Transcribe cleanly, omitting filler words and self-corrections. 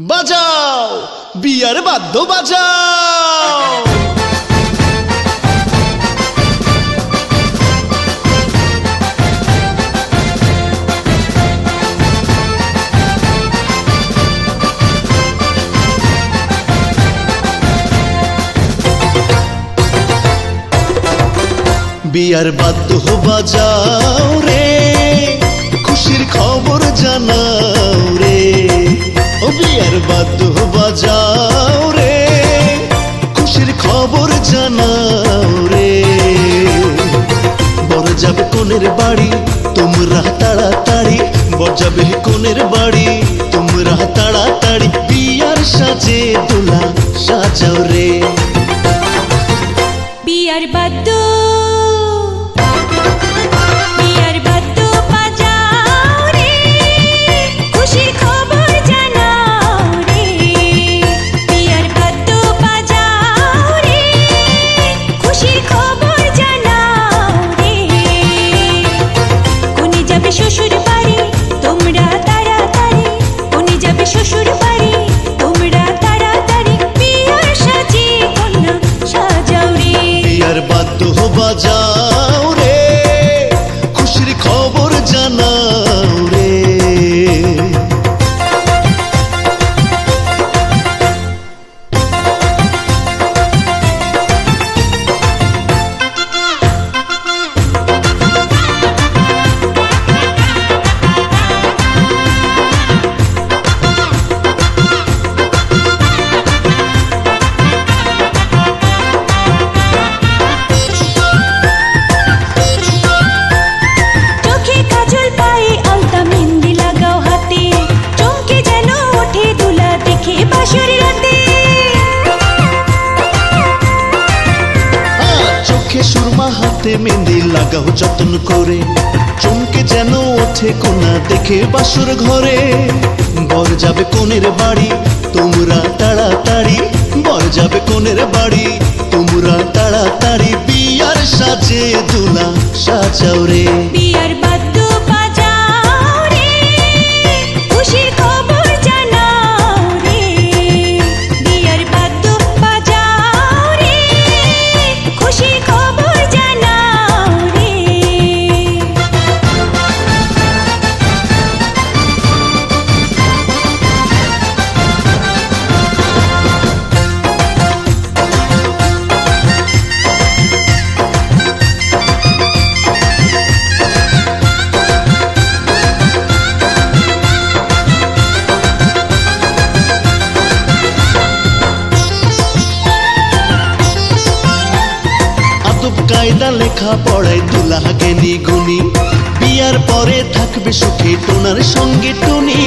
বাজাও বিয়ার বাদ্য বাজাও। বিয়ার বাদ্য বাজাও রে, খুশির খবর জানাও রে। ও বিয়ার বাদ্য বাজাও রে, খুশির খবর জানাও রে। বর যাবে কোনের বাড়ি তোমরা তাড়াতাড়ি, বর যাবে কোনের বাড়ি তোমরা তাড়াতাড়ি। বিয়ার সাজে দোলা সাজাও রে। বিয়ার বাদ্য শ্বশুর বাড়ি তোমরা তাড়াতাড়ি, কোনে যাবে শ্বশুর বাড়ি তোমরা তাড়াতাড়ি। বিয়ার সাজে কন্যা সাজাও রে। বিয়ার বাদ্য বাজাও রে, খুশির খবর জানাও রে। সুরমা হাতে মেহেন্দি লাগাও যত্ন করে, চমকে যেন ওঠে কোনা দেখে বাসর ঘরে। বর যাবে কোনের বাড়ি তোমরা তাড়াতাড়ি, বর যাবে কোনের বাড়ি তোমরা তাড়াতাড়ি। বিয়ার সাজে দোলা সাজাও রে। বিয়ার বাদ্য বাজাও রে, খুশির খবর জানাও রে। বিয়ার বাদ্য বাজাও রে, খুশির খবর জানাও রে। কায়দা লেখা পড়ায় দুলা জ্ঞানী গুণী, বিয়ার পরে থাকবে সুখে টোনার সঙ্গে টুনি।